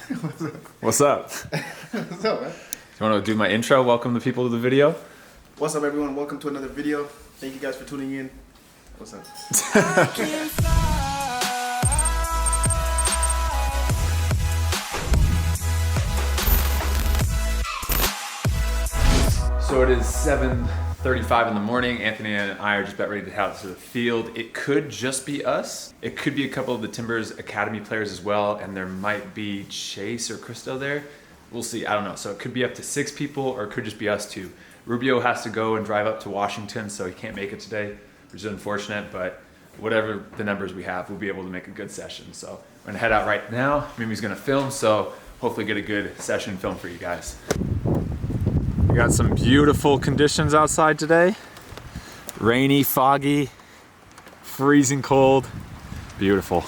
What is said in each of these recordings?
What's up? What's up, man? You want to do my intro? Welcome the people to the video. What's up, everyone? Welcome to another video. Thank you guys for tuning in. What's up? So it is 7:35 in the morning. Anthony and I are just about ready to head out to the field. It could just be us. It could be a couple of the Timbers Academy players as well, and there might be Chase or Christo there. We'll see. I don't know. So it could be up to 6 people, or it could just be us 2. Rubio has to go and drive up to Washington, so he can't make it today, which is unfortunate, but whatever the numbers we have, we'll be able to make a good session. So we're gonna head out right now. Mimi's gonna film, so hopefully get a good session film for you guys. We got some beautiful conditions outside today. Rainy, foggy, freezing cold, beautiful.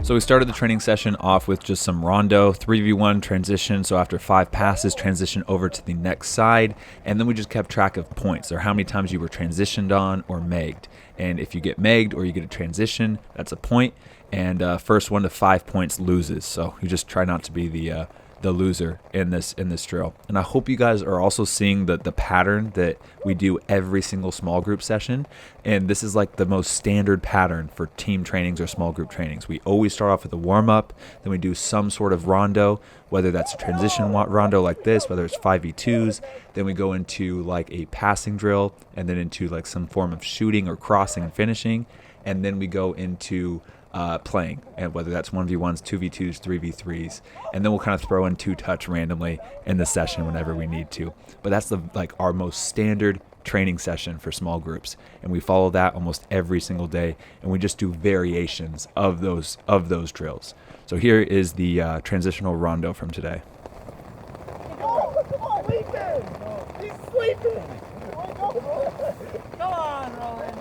So we started the training session off with just some rondo, 3v1 transition. So after 5 passes, transition over to the next side. And then we just kept track of points, or how many times you were transitioned on or megged. And if you get megged or you get a transition, that's a point. And first 1 to 5 points loses. So you just try not to be the loser in this drill. And I hope you guys are also seeing the pattern that we do every single small group session. And this is like the most standard pattern for team trainings or small group trainings. We always start off with a warm up, then we do some sort of rondo, whether that's a transition rondo like this, whether it's 5v2s, then we go into like a passing drill, and then into like some form of shooting or crossing and finishing, and then we go into playing, and whether that's 1v1s, 2v2s, 3v3s, and then we'll kind of throw in 2-touch randomly in the session whenever we need to. But that's our most standard training session for small groups, and we follow that almost every single day, and we just do variations of those drills. So here is the transitional rondo from today. He's sleeping. Come on, Roland.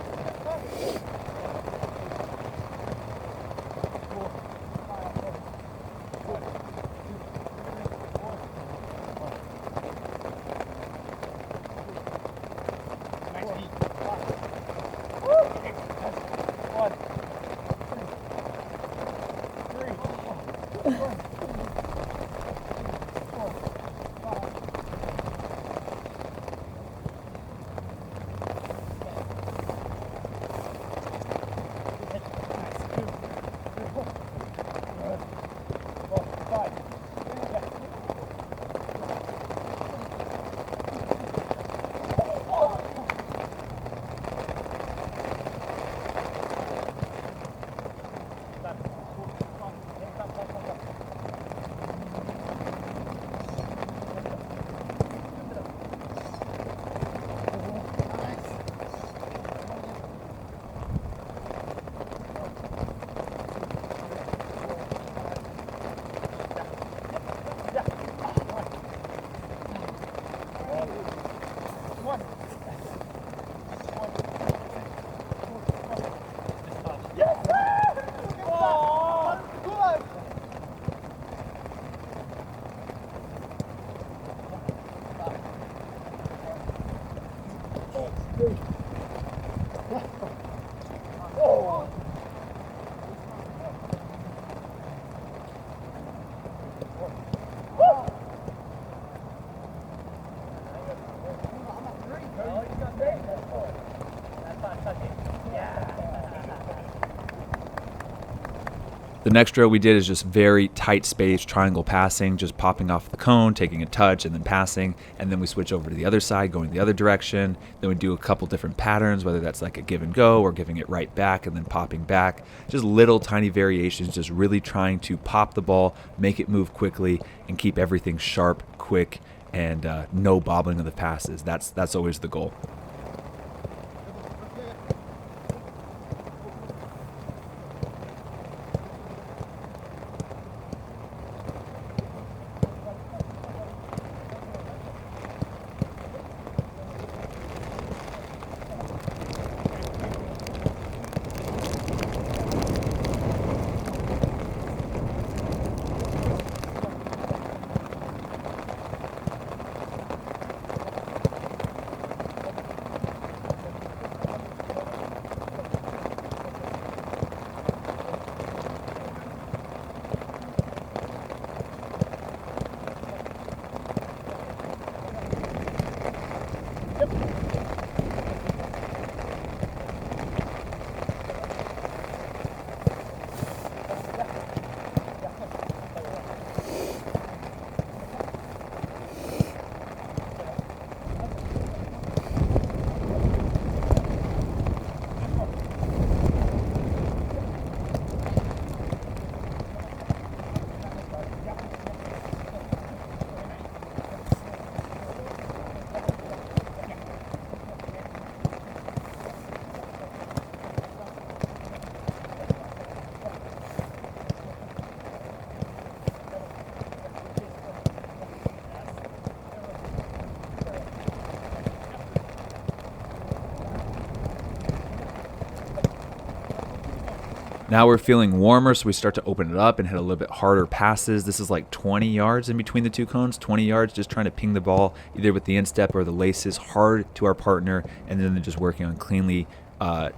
The next drill we did is just very tight space triangle passing, just popping off the cone, taking a touch, and then passing. And then we switch over to the other side, going the other direction. Then we do a couple different patterns, whether that's like a give and go or giving it right back and then popping back. Just little tiny variations, just really trying to pop the ball, make it move quickly, and keep everything sharp, quick, and no bobbling of the passes. That's always the goal. Now we're feeling warmer, so we start to open it up and hit a little bit harder passes. This is like 20 yards in between the two cones, 20 yards, just trying to ping the ball either with the instep or the laces hard to our partner, and then just working on cleanly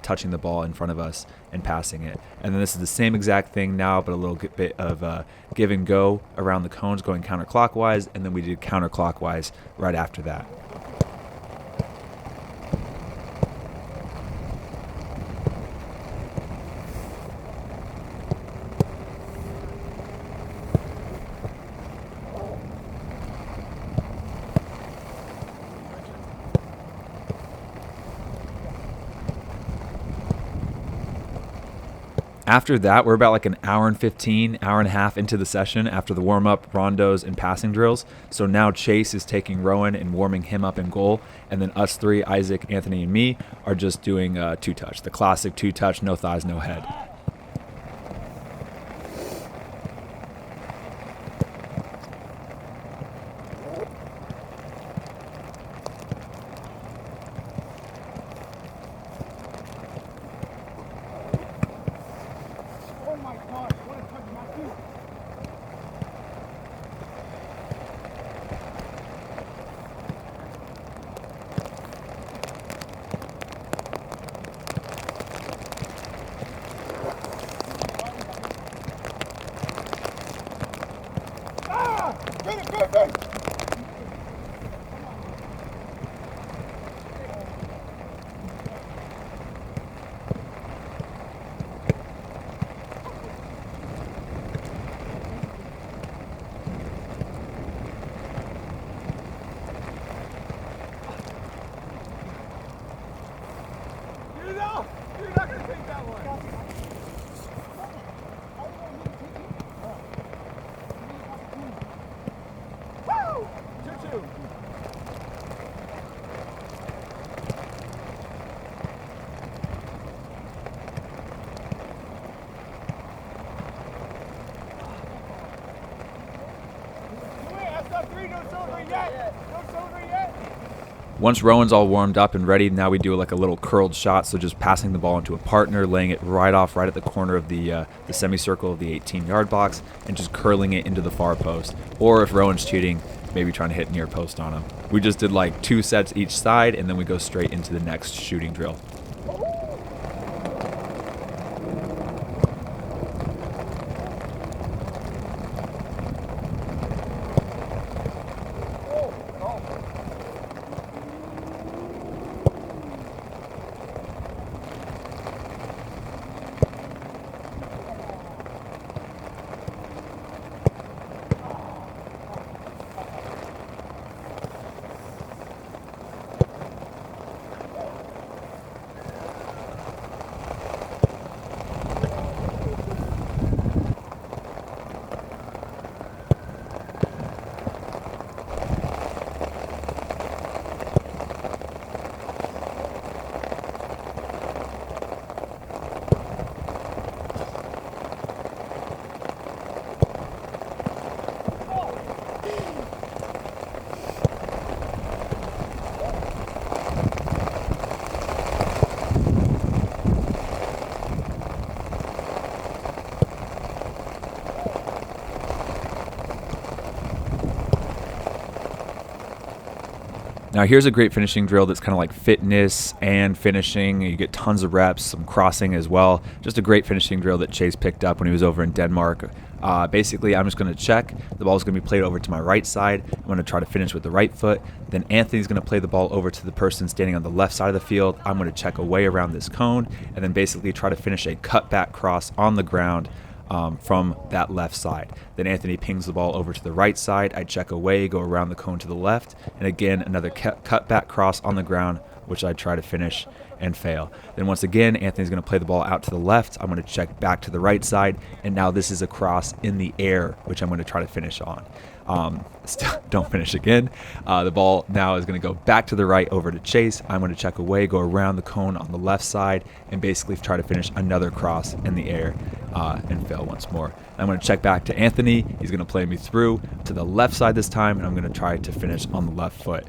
touching the ball in front of us and passing it. And then this is the same exact thing now, but a little bit of give and go around the cones, going counterclockwise, and then we did counterclockwise right after that. After that, we're about like an hour and 15, hour and a half into the session after the warm-up, rondos, and passing drills. So now Chase is taking Rowan and warming him up in goal. And then us three, Isaac, Anthony, and me, are just doing two-touch, the classic two-touch, no thighs, no head. Once Rowan's all warmed up and ready, now we do like a little curled shot, so just passing the ball into a partner, laying it right at the corner of the semicircle of the 18-yard box, and just curling it into the far post. Or if Rowan's cheating, maybe trying to hit near post on him. We just did like 2 sets each side, and then we go straight into the next shooting drill. Now here's a great finishing drill that's kind of like fitness and finishing. You get tons of reps, some crossing as well. Just a great finishing drill that Chase picked up when he was over in Denmark. Basically, I'm just going to check. The ball is going to be played over to my right side. I'm going to try to finish with the right foot. Then Anthony's going to play the ball over to the person standing on the left side of the field. I'm going to check away around this cone and then basically try to finish a cutback cross on the ground from that left side. Then Anthony pings the ball over to the right side. I check away, go around the cone to the left, and again another cut back cross on the ground, which I try to finish and fail. Then once again, Anthony's going to play the ball out to the left. I'm going to check back to the right side, and now this is a cross in the air, which I'm going to try to finish on. Still don't finish again. The ball now is going to go back to the right over to Chase. I'm going to check away, go around the cone on the left side, and basically try to finish another cross in the air and fail once more. I'm going to check back to Anthony. He's going to play me through to the left side this time, and I'm going to try to finish on the left foot.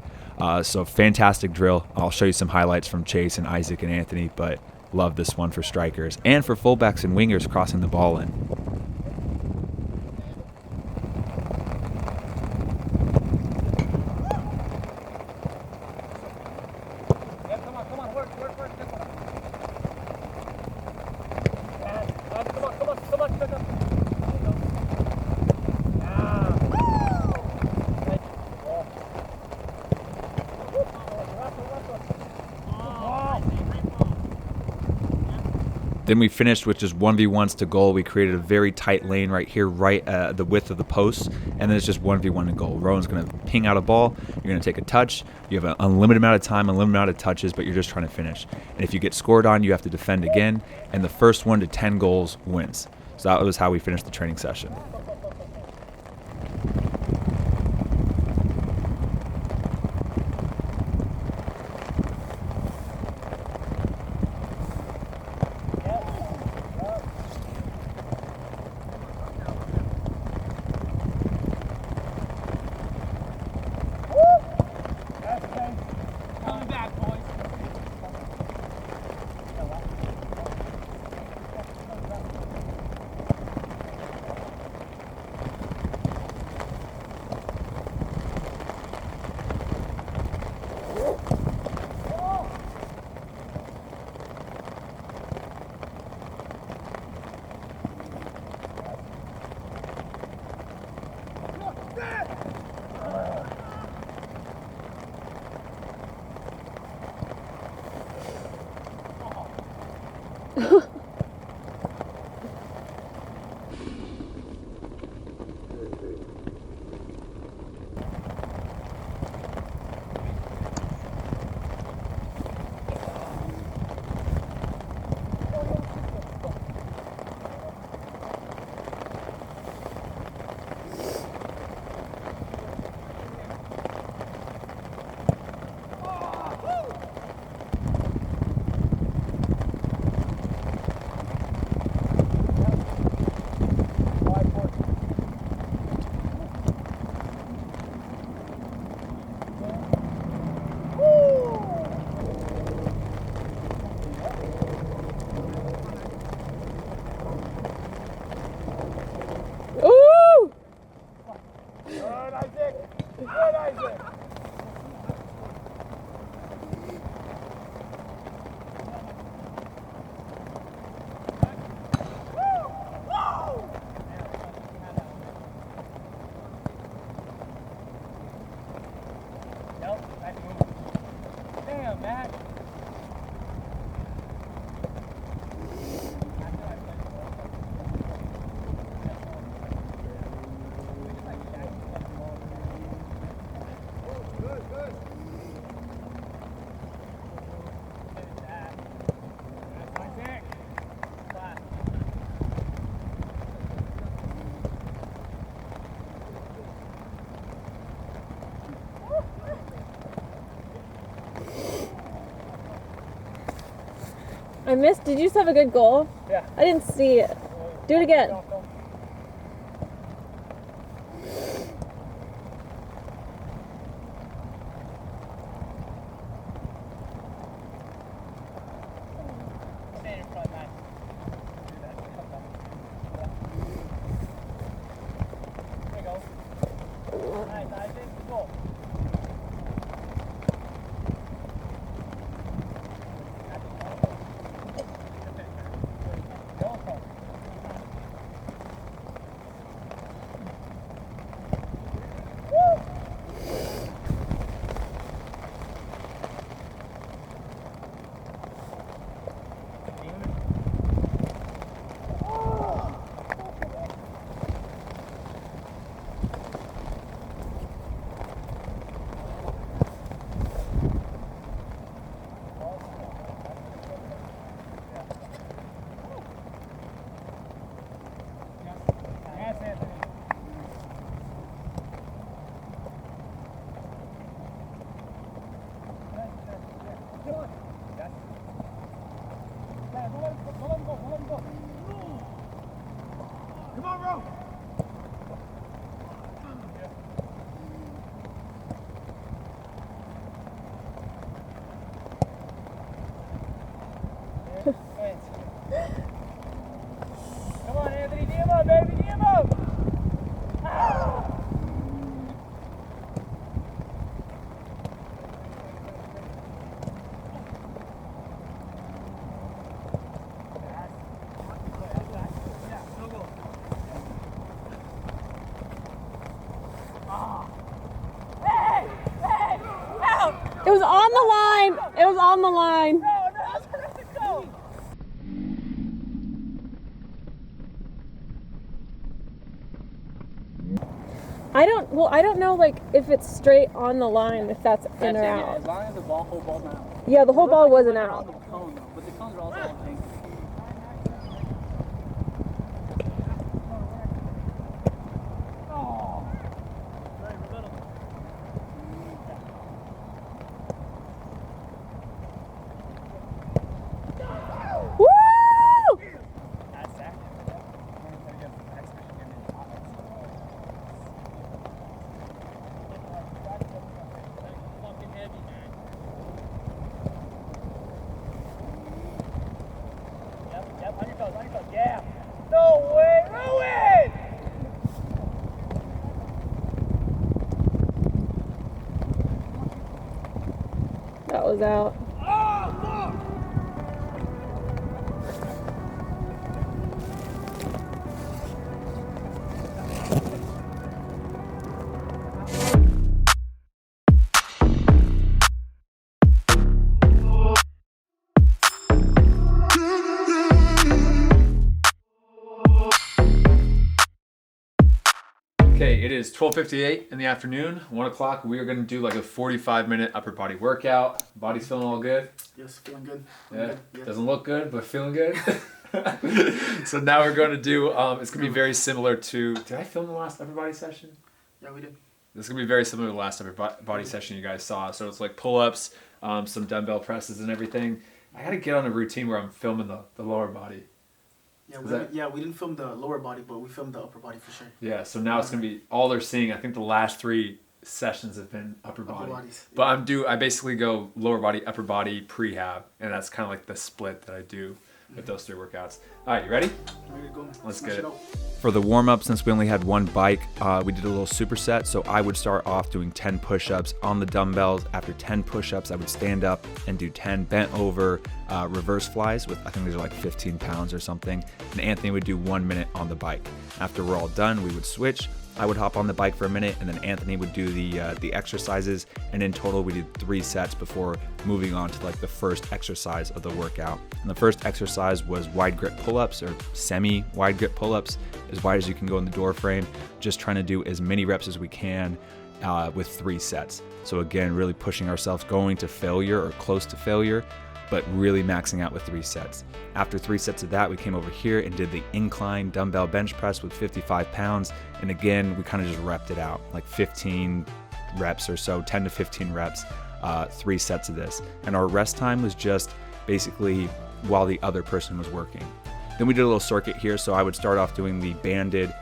So fantastic drill. I'll show you some highlights from Chase and Isaac and Anthony, but Love this one for strikers and for fullbacks and wingers crossing the ball in. Then we finished with just 1v1s to goal. We created a very tight lane right here, right at the width of the post, and then it's just 1v1 to goal. Rowan's going to ping out a ball. You're going to take a touch. You have an unlimited amount of time, unlimited amount of touches, but you're just trying to finish. And if you get scored on, you have to defend again, and the first 1 to 10 goals wins. So that was how we finished the training session. Damn, Matt. I missed. Did you just have a good goal? Yeah. I didn't see it. Do it again. Stay in front, nice. There you go. Nice, Isaac. Go. Hey! Hey! Out! It was on the line. It was on the line. No, that's where to go. I don't know like if it's straight on the line, if that's in or Yeah, out. as long as the whole ball's not out. Yeah, the whole ball wasn't On out. the cone, though, but the cones are also all pink. Oh. Right, rebuttal. Woo! That's that. Fucking heavy, man. Yep, on your toes, yeah. No way, Rowan! That was out. Okay, it is 12:58 in the afternoon, 1 o'clock. We are going to do like a 45-minute upper body workout. Body's feeling all good? Yes, feeling good. Yeah, Yeah. doesn't look good, but feeling good. So now we're going to do, it's going to be very similar to, did I film the last upper body session? Yeah, we did. This is going to be very similar to the last upper body session you guys saw. So it's like pull-ups, some dumbbell presses and everything. I got to get on a routine where I'm filming the lower body. Yeah, we didn't film the lower body, but we filmed the upper body for sure. Yeah, so now it's going to be, all they're seeing, I think the last 3 sessions have been upper body. bodies. But I basically go lower body, upper body, prehab, and that's kind of like the split that I do with those 3 workouts. All right, you ready? Ready to go, man. Let's Smash get it. out. For the warm-up, since we only had one bike, we did a little superset. So I would start off doing 10 push-ups on the dumbbells. After 10 push-ups, I would stand up and do 10 bent over reverse flies with, I think these are like 15 pounds or something. And Anthony would do 1 minute on the bike. After we're all done, we would switch. I would hop on the bike for a minute, and then Anthony would do the exercises. And in total, we did 3 sets before moving on to like the first exercise of the workout. And the first exercise was wide grip pull-ups, or semi wide grip pull-ups, as wide as you can go in the door frame. Just trying to do as many reps as we can with 3 sets. So again, really pushing ourselves, going to failure or close to failure, but really maxing out with 3 sets. After 3 sets of that, we came over here and did the incline dumbbell bench press with 55 pounds. And again, we kind of just repped it out, like 15 reps or so, 10 to 15 reps, 3 sets of this. And our rest time was just basically while the other person was working. Then we did a little circuit here. So I would start off doing the banded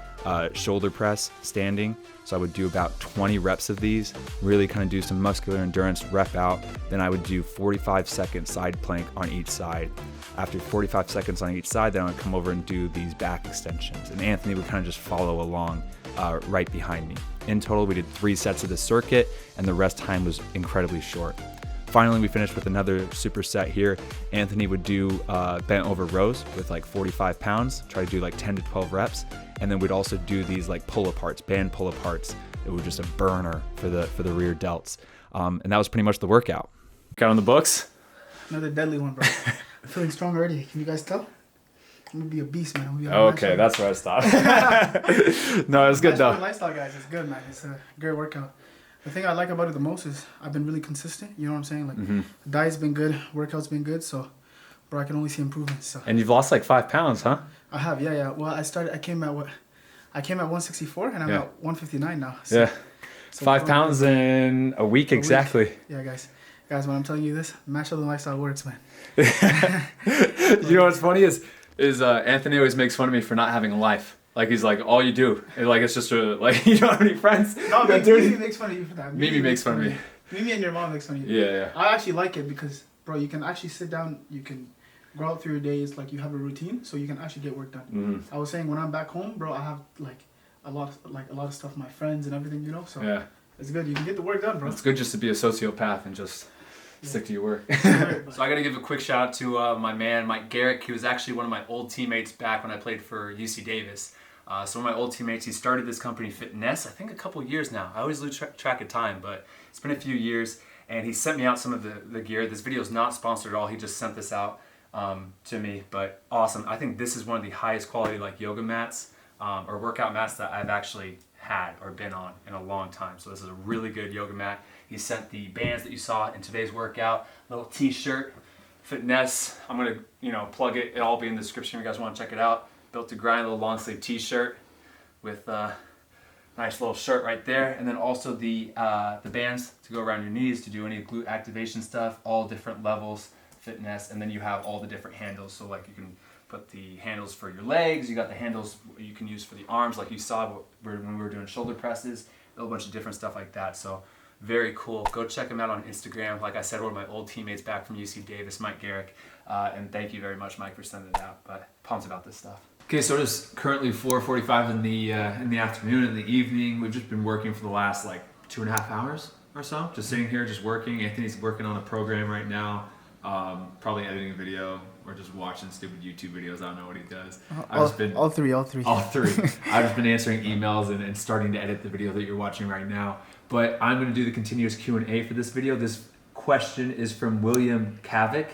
shoulder press standing. So I would do about 20 reps of these, really kind of do some muscular endurance, rep out. Then I would do 45-second side plank on each side. After 45 seconds on each side, then I would come over and do these back extensions. And Anthony would kind of just follow along right behind me. In total, we did 3 sets of the circuit, and the rest time was incredibly short. Finally, we finished with another superset here. Anthony would do bent over rows with like 45 pounds, try to do like 10 to 12 reps. And then we'd also do these like pull-aparts, band pull-aparts. It was just a burner for the rear delts. And that was pretty much the workout. Got on the books? Another deadly one, bro. I'm feeling strong already. Can you guys tell? I'm gonna be a beast, man. I'm gonna be Okay, that's where I stopped. No, it was good though. Lifestyle, guys, it's good, man. It's a great workout. The thing I like about it the most is I've been really consistent. You know what I'm saying? Like, the diet's been good, workout's been good. So, bro, I can only see improvements. So. And you've lost like 5 pounds, huh? I have, yeah. Well, I came at 164, and I'm at 159 now. So, Yeah. So 5 pounds in a week exactly. Yeah, guys. Guys, when I'm telling you this, Matt Sheldon lifestyle works, man. You know what's funny is Anthony always makes fun of me for not having a life. Like he's like, all you do, and like it's just like you don't have any friends. No, Mimi makes fun of you for that. Mimi makes fun of me. Mimi and your mom makes fun of you. Yeah. I actually like it because, bro, you can actually sit down, you can go out through your days, like you have a routine, so you can actually get work done. I was saying when I'm back home, bro, I have like a lot of stuff, my friends and everything, you know. So yeah, it's good. You can get the work done, bro. It's good just to be a sociopath and just stick to your work. So I got to give a quick shout out to my man Mike Garrick. He was actually one of my old teammates back when I played for UC Davis. So one of my old teammates, he started this company, Fitnesse, I think a couple years now. I always lose track of time, but it's been a few years. And he sent me out some of the gear. This video is not sponsored at all. He just sent this out to me, but awesome. I think this is one of the highest quality like yoga mats or workout mats that I've actually had or been on in a long time. So this is a really good yoga mat. He sent the bands that you saw in today's workout, little t-shirt, Fitnesse. I'm gonna plug it. It'll all be in the description if you guys want to check it out. Built to Grind, a little long sleeve t-shirt with a nice little shirt right there, and then also the bands to go around your knees to do any glute activation stuff, all different levels, Fitnesse, and then you have all the different handles. So like you can put the handles for your legs, you got the handles you can use for the arms, like you saw when we were doing shoulder presses, a whole bunch of different stuff like that. So very cool. Go check him out on Instagram. Like I said, one of my old teammates back from UC Davis, Mike Garrick, and thank you very much, Mike, for sending it out. But pumped about this stuff. Okay, so it is currently 4:45 in the afternoon, in the evening. We've just been working for the last like 2.5 hours or so, just sitting here, just working. Anthony's working on a program right now, probably editing a video or just watching stupid YouTube videos. I don't know what he does. All three. I've just been answering emails and starting to edit the video that you're watching right now. But I'm going to do the continuous Q&A for this video. This question is from William Kavik,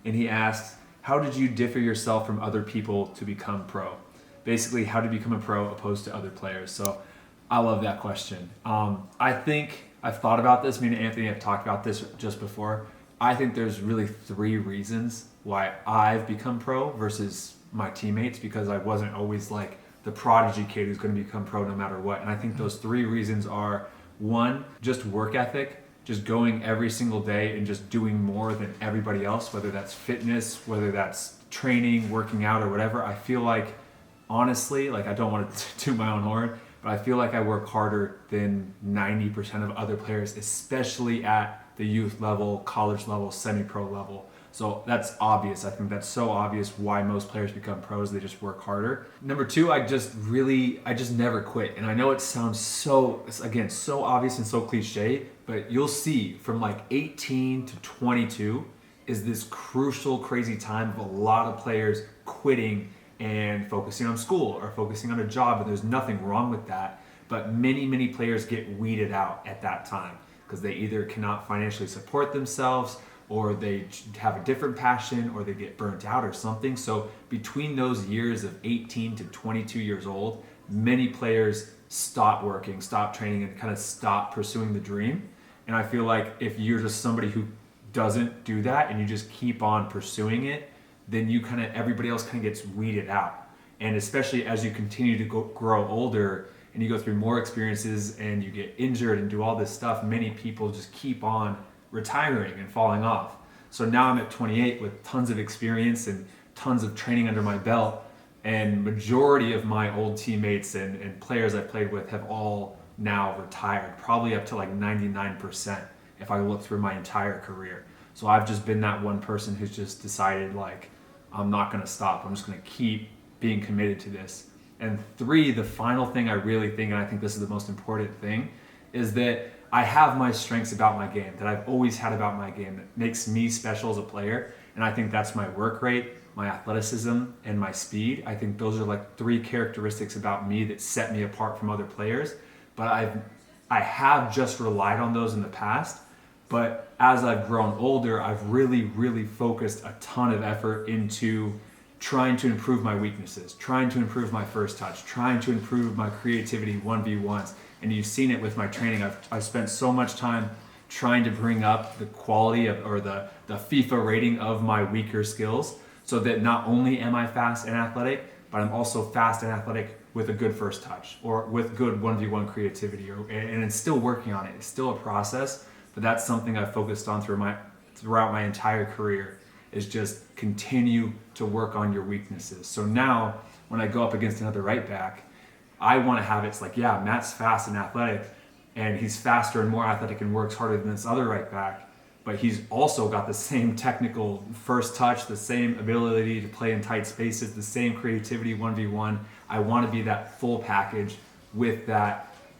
and he asks, how did you differ yourself from other people to become pro? Basically, how to become a pro opposed to other players. So I love that question. I think I've thought about this. Me and Anthony have talked about this just before. I think there's really 3 reasons why I've become pro versus my teammates, because I wasn't always like the prodigy kid who's going to become pro no matter what. And I think those 3 reasons are, 1, just work ethic. Just going every single day and just doing more than everybody else, whether that's fitness, whether that's training, working out, or whatever. I feel like, honestly, like I don't want to toot my own horn, but I feel like I work harder than 90% of other players, especially at the youth level, college level, semi-pro level. So that's obvious. I think that's so obvious why most players become pros. They just work harder. Number 2, I just never quit. And I know it sounds so obvious and so cliche, but you'll see from like 18 to 22 is this crucial, crazy time of a lot of players quitting and focusing on school or focusing on a job. And there's nothing wrong with that. But many, many players get weeded out at that time because they either cannot financially support themselves, or they have a different passion, or they get burnt out or something. So between those years of 18 to 22 years old, many players stop working, stop training, and kind of stop pursuing the dream. And I feel like if you're just somebody who doesn't do that and you just keep on pursuing it, then everybody else kind of gets weeded out. And especially as you continue to grow older and you go through more experiences and you get injured and do all this stuff, many people just keep on retiring and falling off. So now I'm at 28 with tons of experience and tons of training under my belt, and majority of my old teammates and players I played with have all now retired, probably up to like 99% if I look through my entire career. So I've just been that one person who's just decided like, I'm not gonna stop. I'm just gonna keep being committed to this. And 3, the final thing I really think, and I think this is the most important thing, is that I have my strengths about my game that I've always had about my game that makes me special as a player. And I think that's my work rate, my athleticism, and my speed. I think those are like 3 characteristics about me that set me apart from other players. But I have just relied on those in the past. But as I've grown older, I've really, really focused a ton of effort into trying to improve my weaknesses, trying to improve my first touch, trying to improve my creativity 1v1s. And you've seen it with my training. I've spent so much time trying to bring up the quality of, or the FIFA rating of my weaker skills, so that not only am I fast and athletic, but I'm also fast and athletic with a good first touch or with good 1v1 creativity. And it's still working on it. It's still a process, but that's something I've focused on throughout my entire career, is just continue to work on your weaknesses. So now when I go up against another right back, I want to have it's like, yeah, Matt's fast and athletic, and he's faster and more athletic and works harder than this other right back, but he's also got the same technical first touch, the same ability to play in tight spaces, the same creativity 1v1. I want to be that full package with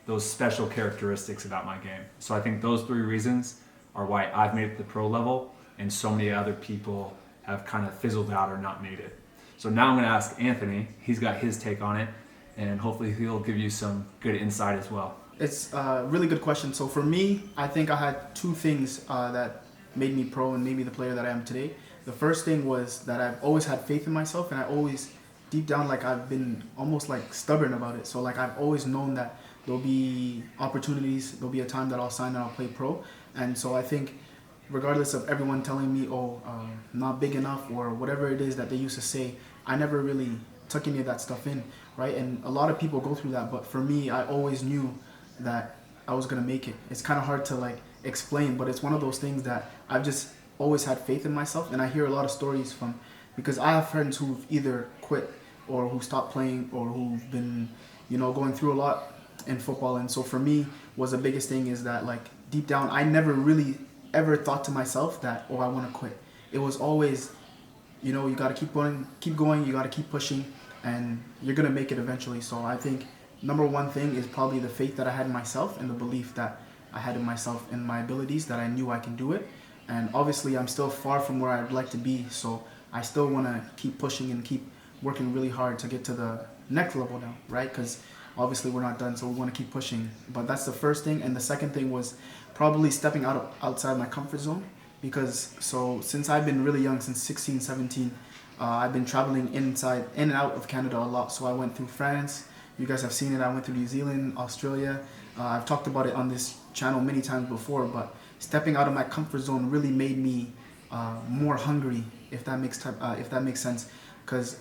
those special characteristics about my game. So I think those 3 reasons are why I've made it to the pro level, and so many other people have kind of fizzled out or not made it. So now I'm going to ask Anthony. He's got his take on it. and hopefully he'll give you some good insight as well. It's a really good question. So for me, I think I had two things that made me pro and made me the player that I am today. The first thing was that I've always had faith in myself, and I always, deep down, like I've been almost like stubborn about it. So like I've always known that there'll be opportunities, there'll be a time that I'll sign and I'll play pro. And so I think regardless of everyone telling me, not big enough or whatever it is that they used to say, I never really took any of that stuff in, right? And a lot of people go through that, but for me, I always knew that I was gonna make it. It's kind of hard to like explain, but it's one of those things that I've just always had faith in myself. And I hear a lot of stories from, because I have friends who've either quit or who stopped playing or who've been, going through a lot in football. And so for me, was the biggest thing is that like deep down, I never really ever thought to myself that, I want to quit. It was always, you got to keep going, you got to keep pushing, and you're going to make it eventually. So I think number one thing is probably the faith that I had in myself and the belief that I had in myself and my abilities, that I knew I can do it. And obviously I'm still far from where I'd like to be, so I still want to keep pushing and keep working really hard to get to the next level now, right? Because obviously we're not done, so we want to keep pushing. But that's the first thing. And the second thing was probably stepping outside my comfort zone, because since I've been really young, since 16, 17, I've been traveling in and out of Canada a lot. So I went through France. You guys have seen it. I went through New Zealand, Australia. I've talked about it on this channel many times before, but stepping out of my comfort zone really made me more hungry, if that makes sense. Because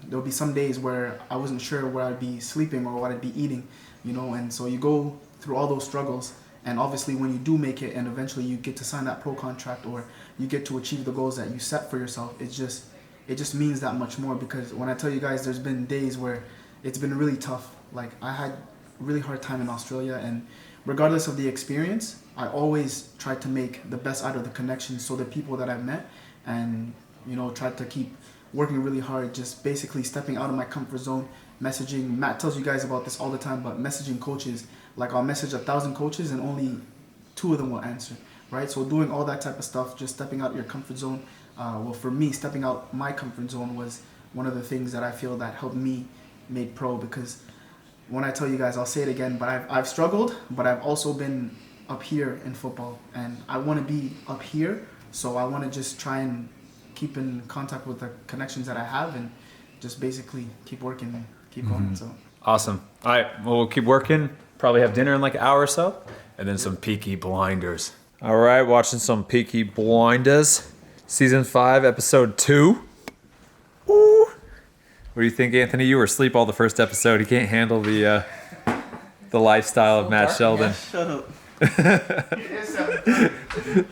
there'll be some days where I wasn't sure where I'd be sleeping or what I'd be eating, and so you go through all those struggles, and obviously when you do make it and eventually you get to sign that pro contract or you get to achieve the goals that you set for yourself, it just means that much more. Because when I tell you guys, there's been days where it's been really tough. Like I had a really hard time in Australia, and regardless of the experience, I always tried to make the best out of the connections, so the people that I've met, and tried to keep working really hard, just basically stepping out of my comfort zone, messaging. Matt tells you guys about this all the time, but messaging coaches, like I'll message 1,000 coaches and only 2 of them will answer, right? So doing all that type of stuff, just stepping out your comfort zone. Well, for me, stepping out my comfort zone was one of the things that I feel that helped me make pro. Because when I tell you guys, I'll say it again, but I've struggled, but I've also been up here in football, and I want to be up here. So I want to just try and keep in contact with the connections that I have, and just basically keep working and keep going. So Awesome. All right, well, we'll keep working. Probably have dinner in like an hour or so, and then some Peaky Blinders. All right, watching some Peaky Blinders, season 5, episode 2. Ooh. What do you think, Anthony? You were asleep all the first episode. You can't handle the lifestyle of Matt Sheldon. Shut up.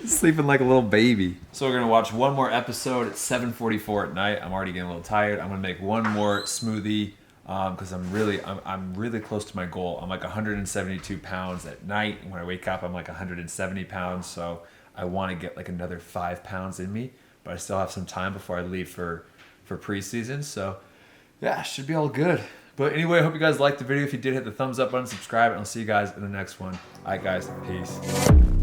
Sleeping like a little baby. So we're gonna watch one more episode at 7:44 at night. I'm already getting a little tired. I'm gonna make one more smoothie because I'm really close to my goal. I'm like 172 pounds at night, and when I wake up, I'm like 170 pounds. So I want to get like another 5 pounds in me, but I still have some time before I leave for preseason. So yeah, should be all good. But anyway, I hope you guys liked the video. If you did, hit the thumbs up button, subscribe, and I'll see you guys in the next one. All right, guys, peace.